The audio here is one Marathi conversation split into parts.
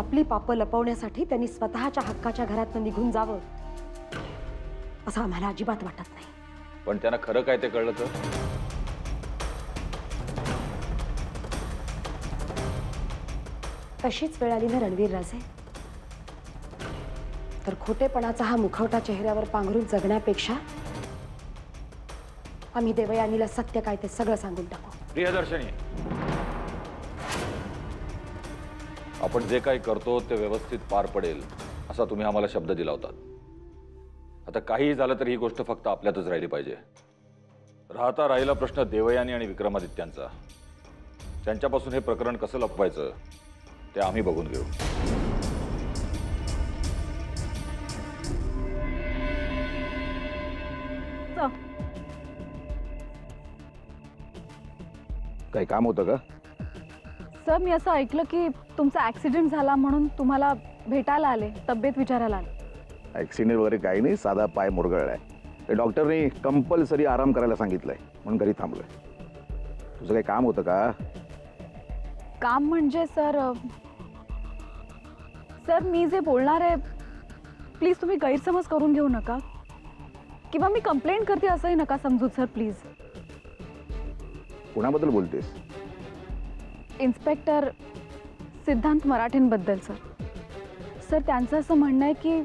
आपली पापं लपवण्यासाठी त्यांनी स्वतःच्या हक्काच्या घरातून निघून जावं असं आम्हाला अजिबात वाटत नाही. पण त्यांना खरं काय ते कळलं तर? तशीच वेळ आली ना रणवीर राजे, तर खोटेपणाचा हा मुखवटा चेहऱ्यावर पांघरून जगण्यापेक्षा आम्ही देवयानीला सत्य काय ते सगळं सांगून टाकू. प्रियदर्शनी, आपण जे काही करतो ते व्यवस्थित पार पडेल असा तुम्ही आम्हाला शब्द दिला होता. आता काहीही झालं तर ही गोष्ट फक्त आपल्यातच राहिली पाहिजे. राहता राहिला प्रश्न देवयानी आणि विक्रमादित्यांचा. त्यांच्यापासून हे प्रकरण कसं लपवायचं ते आम्ही बघून घेऊ. काही काम होतं का? सर, मी असं ऐकलं की तुमचा ऍक्सिडेंट झाला म्हणून तुम्हाला भेटायला आले, तब्येत विचारायला आले. ऍक्सिडेंट वगैरे काही नाही, साधा पाय मुरगळलाय. ते डॉक्टरने कंपल्सरी आराम करायला सांगितलंय म्हणून घरी थांबलोय. तुझं काही काम होतं का? काम म्हणजे सर मी जे बोलणार आहे प्लीज तुम्ही गैरसमज करून घेऊ नका, किंवा मी कंप्लेंट करते असंही नका समजू सर, प्लीज. कोणाबद्दल बोलतेस? इन्स्पेक्टर सिद्धांत मराठेंबद्दल सर. सर, त्यांचं असं म्हणणं आहे की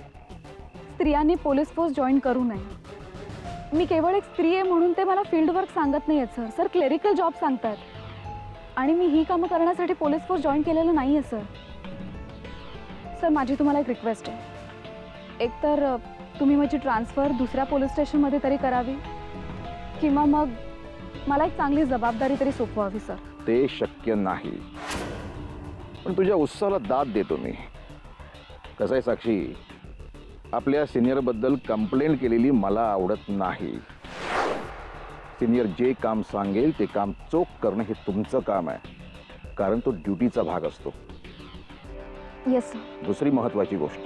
स्त्रियांनी पोलीस फोर्स जॉईन करू नये. मी केवळ एक स्त्री आहे म्हणून ते मला फील्ड वर्क सांगत नाही आहेत सर. सर, क्लेरिकल जॉब सांगतात आणि मी ही कामं करण्यासाठी पोलीस फोर्स जॉईन केलेलं नाही आहे सर. सर, माझी तुम्हाला एक रिक्वेस्ट आहे. एकतर तुम्ही माझी ट्रान्सफर दुसऱ्या पोलीस स्टेशनमध्ये तरी करावी, किंवा मग मला एक चांगली जबाबदारी तरी सोपवावी सर. ते शक्य नाही, पण तुझ्या उत्साहाला दाद देतो मी. कसं आहे साक्षी, आपल्या सिनियरबद्दल कंप्लेंट केलेली मला आवडत नाही. सिनियर जे काम सांगेल ते काम चोख करणं हे तुमचं काम आहे, कारण तो ड्युटीचा भाग असतो. Yes sir. दुसरी महत्त्वाची गोष्ट,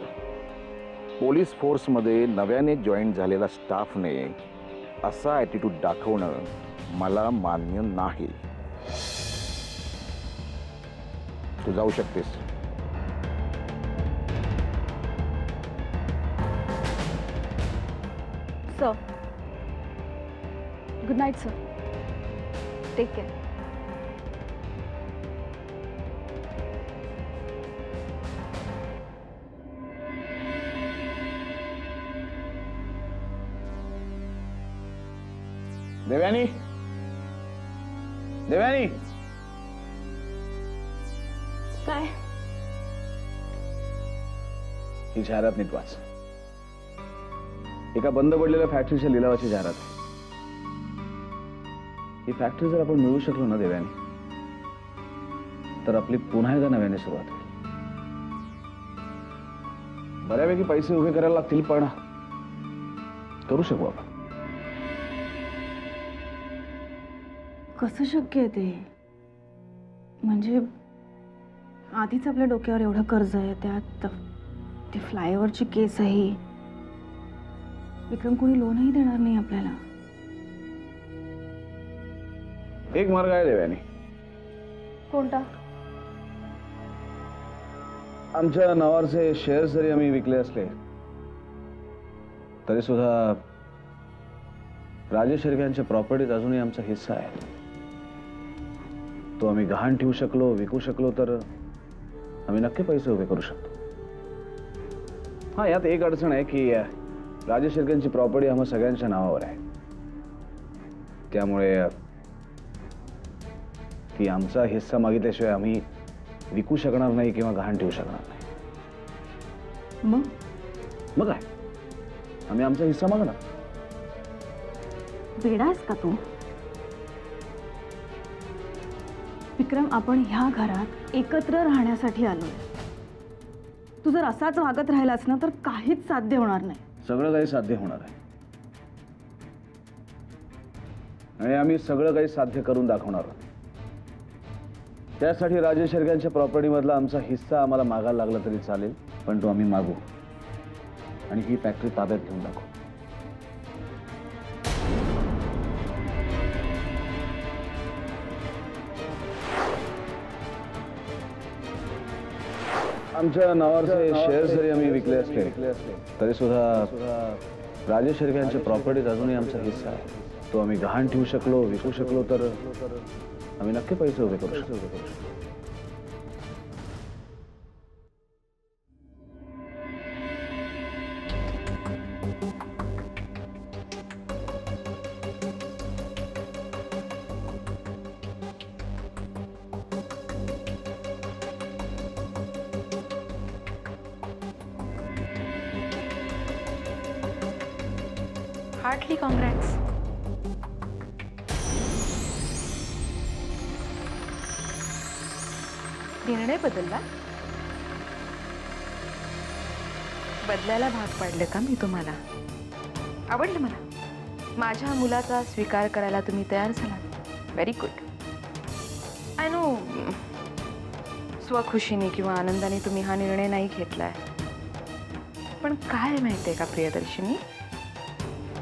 पोलीस फोर्समध्ये नव्याने जॉईन झालेला स्टाफने असा ॲटिट्यूड दाखवणं मला मान्य नाही. तू जाऊ शकतेस. Sir, good night sir. Take care. Devyani, Devyani, काय? ही जाहिरात नीट वाच. एका बंद पडलेल्या फॅक्टरीच्या लिलावाची जाहिरात आहे. ही फॅक्टरी जर आपण मिळवू शकलो ना देवयानी, तर आपली पुन्हा एकदा नव्याने सुरुवात होईल. बऱ्यापैकी पैसे उभे करायला लागतील, पण करू शकू आपण. कसं शक्य आहे ते? म्हणजे आधीच आपल्या डोक्यावर एवढं कर्ज आहे, त्यात ती फ्लायओव्हरची केस आहे. विक्रम कोणी लोनही देणार नाही आपल्याला. एक मार्ग आहे देवयानी. कोणता? आमच्या नावाचे शेअर जरी आम्ही विकले असले तरी सुद्धा राजेश शेरक्यांच्या प्रॉपर्टीत अजूनही आमचा हिस्सा आहे. तो आम्ही गहाण ठेवू शकलो, विकू शकलो तर आम्ही नक्की पैसे उभे करू शकतो. हा, यात एक अडचण आहे की राजेश शेरक्यांची प्रॉपर्टी आम्हा सगळ्यांच्या नावावर आहे. त्यामुळे ती आमचा हिस्सा मागितल्याशिवाय आम्ही विकू शकणार नाही किंवा गहाण ठेवू शकणार नाही. मग काय, आम्ही आमचा हिस्सा मागणार. वेडा आहेस का तू? विक्रम, आपण ह्या घरात एकत्र राहण्यासाठी आलोय. तू जर असाच वागत राहिलास ना तर काहीच साध्य होणार नाही. सगळं काही साध्य होणार आहे आणि आम्ही सगळं काही साध्य करून दाखवणार आहोत. त्यासाठी राजेश शेरक्यांच्या प्रॉपर्टीमधला आमचा हिस्सा आम्हाला मागायला लागला तरी चालेल, पण तो आम्ही मागू आणि ही फॅक्टरी ताब्यात घेऊन दाखवू. आमच्या नावाचे शेअर जरी आम्ही विकले असले तरी सुद्धा राजेश शिर्के यांच्या प्रॉपर्टीत अजूनही आमचा हिस्सा आहे. तो आम्ही गहाण ठेवू शकलो, विकू शकलो तर आम्ही नक्की पैसे उभे करू शकतो. Heartily congrats. निर्णय बदलला? बदलायला भाग पाडलं का मी तुम्हाला? आवडलं मला. माझ्या मुलाचा स्वीकार करायला तुम्ही तयार झालात. Very good. आय नो स्वखुशीने किंवा आनंदाने तुम्ही हा निर्णय नाही घेतलाय, पण काय माहितीये का प्रियदर्शिनी,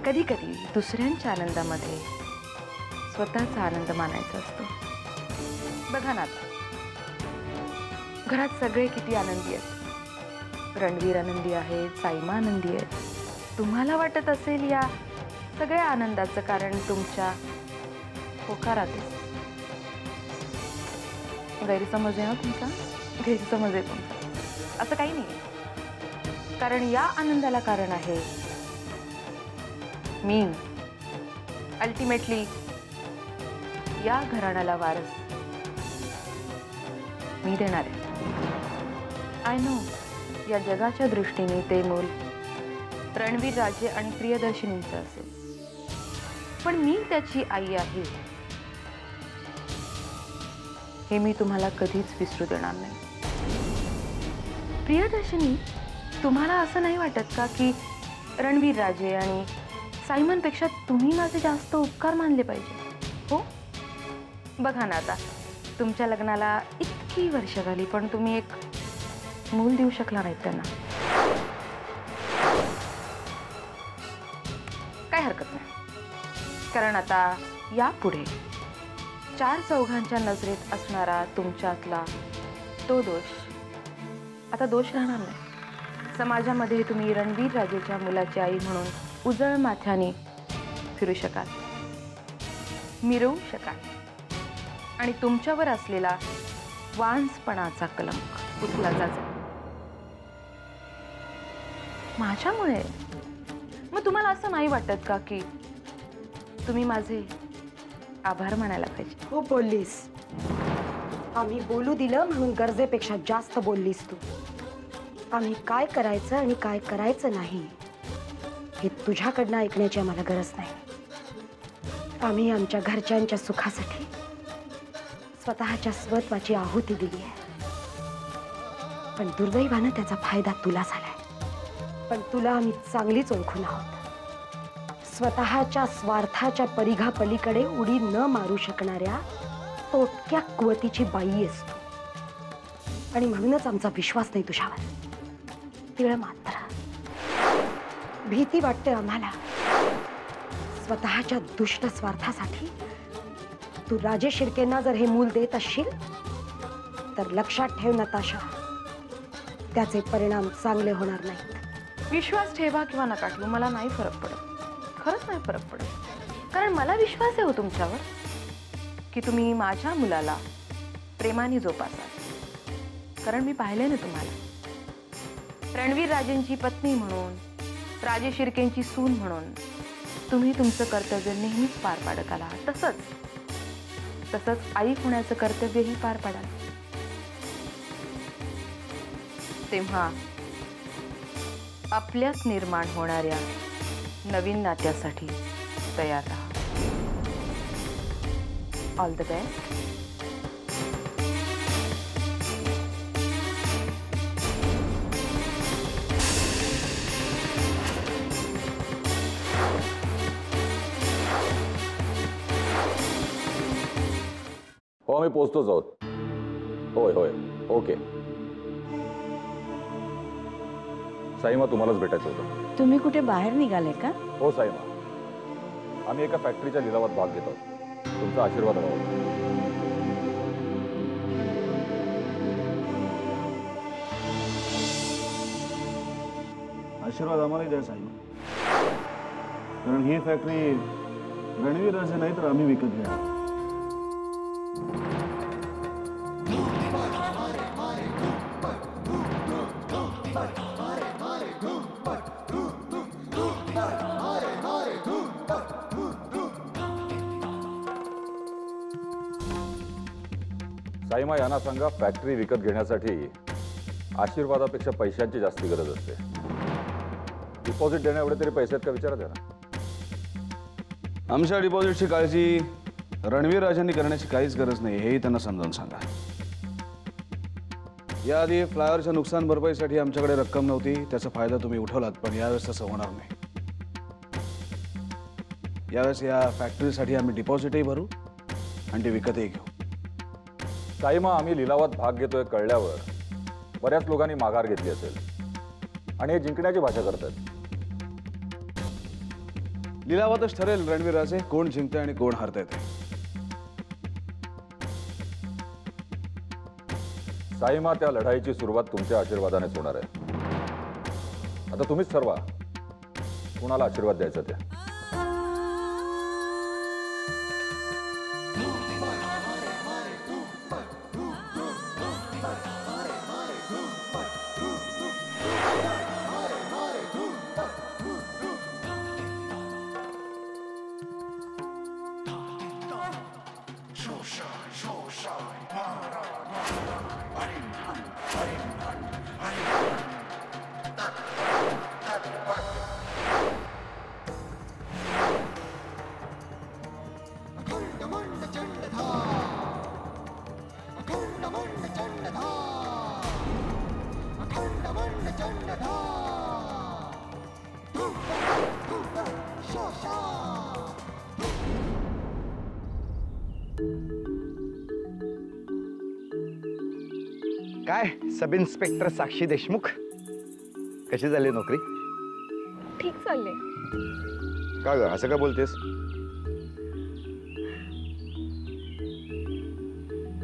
कधी कधी दुसऱ्यांच्या आनंदामध्ये स्वतःचा आनंद मानायचा असतो. बघा ना, घरात सगळे किती आनंदी आहेत. रणवीर आनंदी आहे, साईमा आनंदी आहे. तुम्हाला वाटत असेल या सगळ्या आनंदाचं कारण तुमच्या होकारात आहे. गैरसमज आहे ना तुमचा? गैरसमज आहे तुमचा. असं काही नाही, कारण या आनंदाला कारण आहे मी. अल्टिमेटली या घराण्याला वारस मी देणार आहे. आय नो या जगाच्या दृष्टीने ते मूल रणवीर राजे आणि प्रियदर्शिनींचं असेल, पण मी त्याची आई आहे हे मी तुम्हाला कधीच विसरू देणार नाही. प्रियदर्शिनी, तुम्हाला असं नाही वाटत का की रणवीर राजे आणि सायमनपेक्षा तुम्ही माझे जास्त उपकार मानले पाहिजे? हो, बघा ना, आता तुमच्या लग्नाला इतकी वर्ष झाली पण तुम्ही एक मूल देऊ शकला नाहीत त्यांना. काय हरकत नाही, कारण आता यापुढे चार चौघांच्या नजरेत असणारा तुमच्यातला तो दोष आता दोष राहणार नाही. समाजामध्ये तुम्ही रणवीर राजेच्या मुलाची आई म्हणून उजळ माथ्याने फिरू शकाल, मिरवू शकाल आणि तुमच्यावर असलेला वांसपणाचा कलंक उचलला जाईल माझ्यामुळे. मग तुम्हाला असं नाही वाटत का की तुम्ही माझे आभार मानायला पाहिजे? हो बोललीस. आम्ही बोलू दिलं म्हणून गरजेपेक्षा जास्त बोललीस तू. आम्ही काय करायचं आणि काय करायचं नाही हे तुझ्याकडनं ऐकण्याची आम्हाला गरज नाही. आम्ही आमच्या घरच्यांच्या सुखासाठी स्वतःच्या स्वत्वाची आहुती दिली आहे, पण दुर्दैवानं त्याचा फायदा तुला झालाय. पण तुला आम्ही चांगलीच ओळखून आहोत. स्वतःच्या स्वार्थाच्या परिघा पलीकडे उडी न मारू शकणाऱ्या तोटक्या कुवतीची बाई आहेस तू, आणि म्हणूनच आमचा विश्वास नाही तुझ्यावर. तिळ मात्र भीती वाटते आम्हाला. स्वतःच्या दुष्ट स्वार्थासाठी तू राजेश शिर्केंना जर हे मूल देत असशील तर लक्षात ठेव नताशा, त्याचे परिणाम चांगले होणार नाहीत. विश्वास ठेवा किंवा नका ठेवू, मला नाही फरक पडत. खरंच नाही फरक पडत, कारण मला विश्वास आहे हो तुमच्यावर की तुम्ही माझ्या मुलाला प्रेमाने जोपासाल. कारण मी पाहिले ना तुम्हाला रणवीर राजेंची पत्नी म्हणून, राजेश शिर्केंची सून म्हणून तुम्ही तुमचं कर्तव्य नेहमीच पार पाडत आला. तसंच आई होण्याचं कर्तव्यही पार पाडाल. तेव्हा आपल्यात निर्माण होणाऱ्या नवीन नात्यासाठी तयार राहा. All the best. हो, आम्ही पोहोचतोच आहोत. होय होय, ओके. साईमा, तुम्हालाच भेटायचं होतं. तुम्ही कुठे बाहेर निघाले का? हो साईमा, आम्ही एका फॅक्टरीच्या लिलावात भाग घेत आहोत. तुमचा आशीर्वाद हवा होता. आशीर्वाद आम्हालाही द्या साहेब, कारण ही फॅक्टरी रणवीर राजे नाही तर आम्ही विकत घेणार. साईमा यांना सांगा, फॅक्टरी विकत घेण्यासाठी आशीर्वादापेक्षा पैशांची जास्ती गरज असते. डिपॉझिट देण्या एवढे तरी पैसे आहेत का विचारा त्यांना. आमच्या डिपॉझिटची काळजी रणवीर राजांनी करण्याची काहीच गरज नाही, हेही त्यांना समजावून सांगा. याआधी फ्लायरच्या नुकसान भरपाईसाठी आमच्याकडे रक्कम नव्हती, त्याचा फायदा तुम्ही उठवलात, पण यावेळेस तसं होणार नाही. यावेळेस या फॅक्टरीसाठी आम्ही डिपॉझिटही भरू आणि ते विकतही घेऊ. साईमा, आम्ही लिलावात भाग घेतोय कळल्यावर बऱ्याच लोकांनी माघार घेतली असेल आणि हे जिंकण्याची भाषा करतात. लिलावातच ठरेल रणवीर राजे कोण जिंकतंय आणि कोण हरतंय ते. साईमा, त्या लढाईची सुरुवात तुमच्या आशीर्वादानेच होणार आहे. आता तुम्हीच ठरवा कुणाला आशीर्वाद द्यायचा ते. काय सब इन्स्पेक्टर साक्षी देशमुख, कशी झाली नोकरी? ठीक चालले. का ग असं का बोलतेस?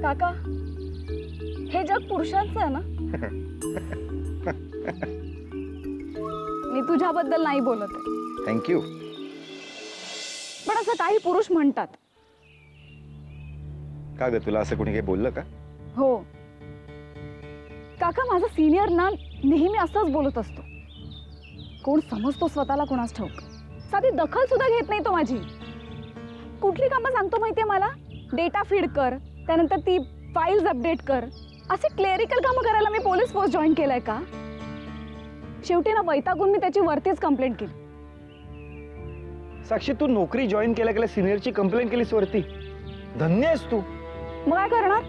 काका, हे जग पुरुषांचं आहे ना. मी तुझ्याबद्दल नाही बोलत आहे. थँक्यू. पण असं काही पुरुष म्हणतात. का ग, तुला असं कोणी काही बोललं का? हो काका, माझा सिनियर ना नेहमी असंच बोलत असतो. कोण समजतो स्वतःला कोणास ठाऊक. साधी दखल सुद्धा घेत नाही तो माझी. कुठली कामं सांगतो माहितीये मला? डेटा फीड कर, त्यानंतर ती फाईल्स अपडेट कर. असे क्लेरिकल कामं करायला मी पोलीस फोर्स जॉईन केलाय का? शेवटी ना वैतागून मी त्याची वरतीच कंप्लेंट केली. साक्षी, तू नोकरी जॉईन केल्या सिनियरची कंप्लेंट केलीस वरती. धन्य आहेस तू. मग काय करणार?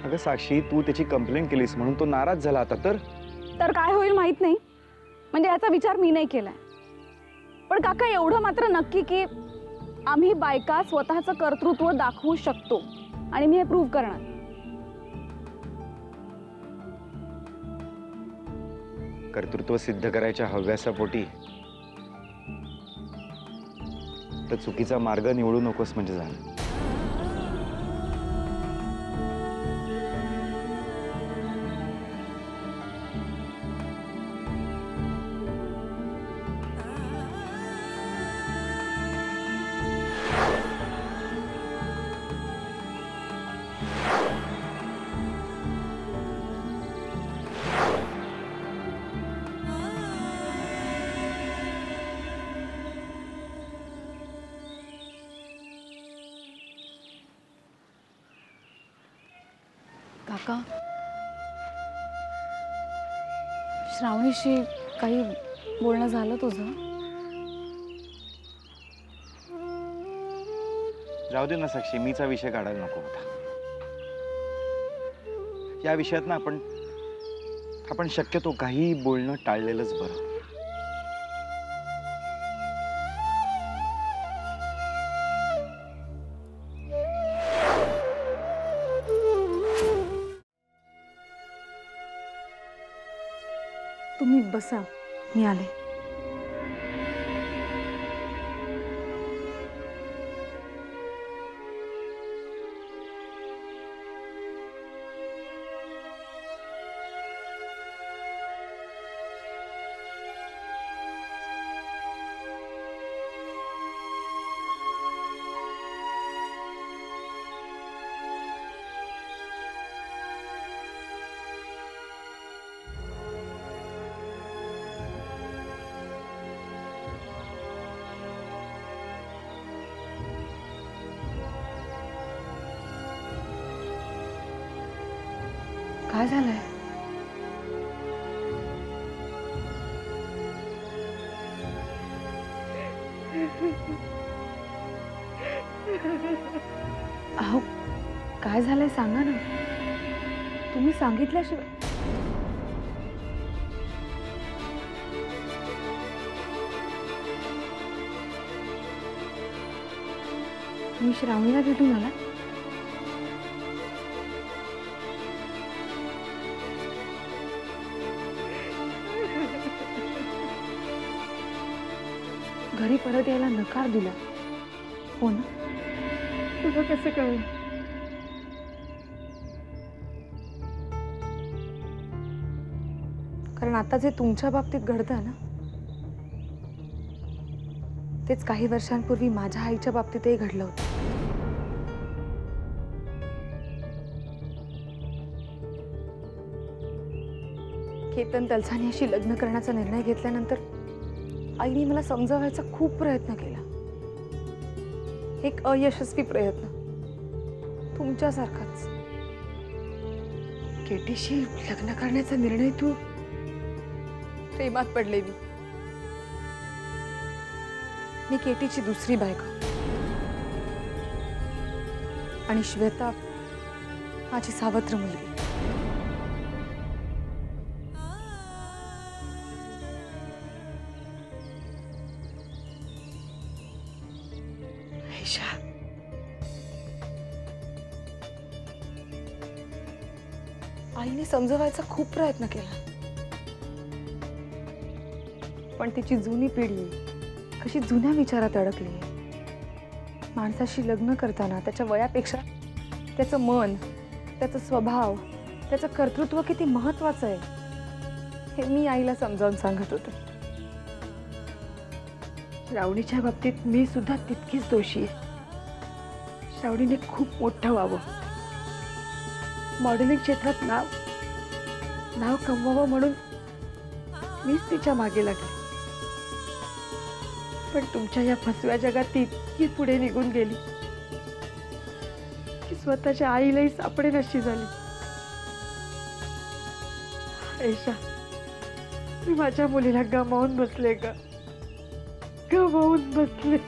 अगं साक्षी, तू त्याची कंप्लेंट केलीस म्हणून तो नाराज झाला आता तर काय होईल माहित नाही. म्हणजे याचा विचार मी नाही केलाय. पण काका, एवढं मात्र नक्की की आम्ही बायका स्वतःचं कर्तृत्व दाखवू शकतो आणि मी हे प्रूव्ह करणार. कर्तृत्व सिद्ध करायच्या हव्यासापोटी तर चुकीचा मार्ग निवडू नकोस म्हणजे झालं. काका, श्रावणीशी काही बोलणं झालं तुझं? जाऊ दे ना साक्षी, मीचा विषय काढायला नको होता. या विषयात ना आपण शक्यतो काही बोलणं टाळलेलंच बरं. तुम्ही बसा, मी आले. काय झालंय? अहो काय झालंय सांगा ना. तुम्ही सांगितल्याशिवाय. तुम्ही श्रावणीला भेटून आला? घरी परत यायला नकार दिला हो ना? तुला कसं कळलं? कारण आता जे तुमच्या बाबतीत घडतं ना तेच काही वर्षांपूर्वी माझ्या आईच्या बाबतीतही घडलं होतं. केतन तलसानीशी लग्न करण्याचा निर्णय घेतल्यानंतर आईने मला समजावायचा खूप प्रयत्न केला. एक अयशस्वी प्रयत्न, तुमच्यासारखाच. केटीशी लग्न करण्याचा निर्णय तू प्रेमात पडले मी केटीची दुसरी बायको आणि श्वेता माझी सावत्र मुलगी. आईने समजवायचा खूप प्रयत्न केला पण तिची जुनी पिढी कशी जुन्या विचारात अडकली. माणसाशी लग्न करताना त्याच्या वयापेक्षा त्याचं मन, त्याचा स्वभाव, त्याचं कर्तृत्व किती महत्वाचं आहे हे मी आईला समजावून सांगत होते. श्रावणीच्या बाबतीत मी सुद्धा तितकीच दोषी आहे. श्रावणीने खूप मोठं व्हावं, मॉडेलिंग क्षेत्रात नाव कमवावं म्हणून मीच तिच्या मागे लागले. पण तुमच्या या फसव्या जगात ती इतकी पुढे निघून गेली की स्वतःच्या आईलाही सापडेनाशी झाली. ऐशा, मी माझ्या मुलीला गमावून बसले का? गमावून बसले.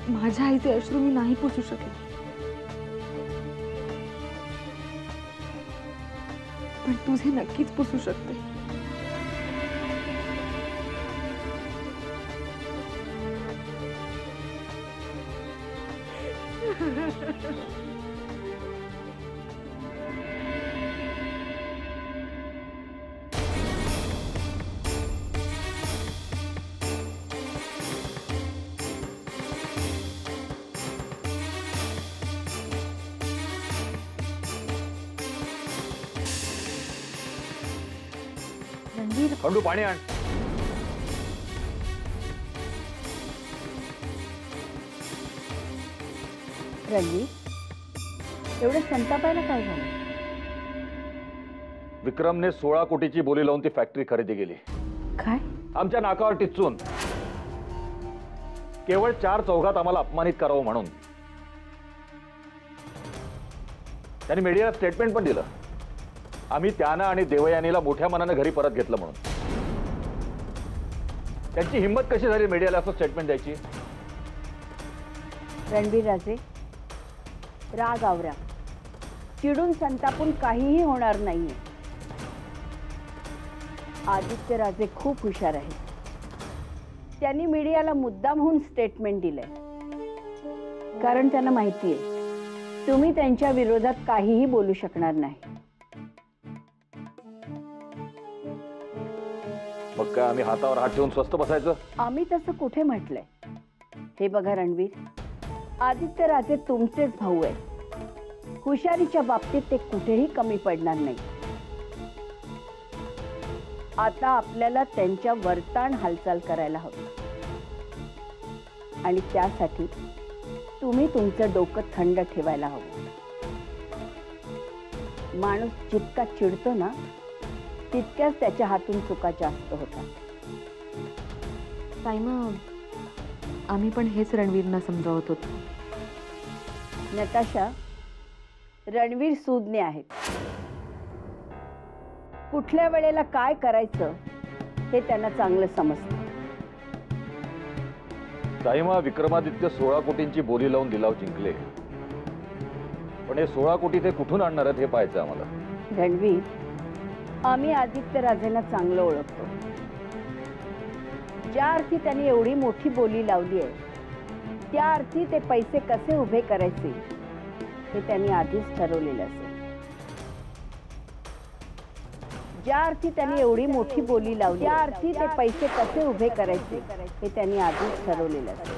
माझ्या आईचे अश्रू मी नाही पुसू शकले पण तुझे नक्कीच पुसू शकते. खंडू पाणी आण. रणवीर, एवढं संतापायला काय झालं? विक्रमने 16 कोटीची बोली लावून ती फॅक्टरी खरेदी केली. काय? आमच्या नाकावर टिचून, केवळ 4 चौघात आम्हाला अपमानित करावं म्हणून. त्यांनी मीडियाला स्टेटमेंट पण दिलं. आम्ही त्यांना आणि देवयानीला मोठ्या मनाने घरी परत घेतलं म्हणून. त्यांची हिंमत कशी झाली मीडियाला असं स्टेटमेंट द्यायची? रणवीर राजे, राग आवरा. चिडून संतापून काहीही होणार नाहीये. आदित्य राजे खूप हुशार आहेत. त्यांनी मीडियाला मुद्दामहून स्टेटमेंट दिलंय कारण त्यांना माहिती आहे तुम्ही त्यांच्या विरोधात काहीही बोलू शकणार नाही. मग काय आम्ही हातावर हात ठेवून स्वस्थ बसायचं? आम्ही तसं कुठे म्हटलंय? हे बघा रणवीर, आदित्य राजे तुमचेच भाऊ आहेत. हुशारीच्या बाबतीत ते कुठेही कमी पडणार नाही. आता आपल्याला त्यांच्या वरताण हालचाल करायला हवी आणि त्यासाठी तुम्ही तुमचं डोकं थंड ठेवायला हवं. माणूस जितका चिडतो ना तितक्याच त्याच्या हातून चुका जास्त होतात. साईमा, आम्ही पण हेच रणवीरना समजावत होतो. नताशा, रणवीर सूज्ञ आहेत. कुठल्या वेळेला काय करायचं हे त्यांना चांगलं समजतं. ताईमा, विक्रमादित्य 16 कोटींची बोली लावून लिलाव जिंकले, पण हे 16 कोटी ते कुठून आणणार आहेत हे पाहायचं आम्हाला. रणवीर, आम्ही आदित्य राजेंना चांगलं ओळखतो. ज्या अर्थी त्यांनी एवढी मोठी बोली लावली आहे त्या अर्थी ते पैसे कसे उभे करायचे हे त्यांनी आधीच ठरवलेलं असेल. ज्या अर्थी त्यांनी एवढी मोठी बोली लावली त्या अर्थी ते पैसे कसे उभे करायचे हे त्यांनी आधीच ठरवलेलं असेल.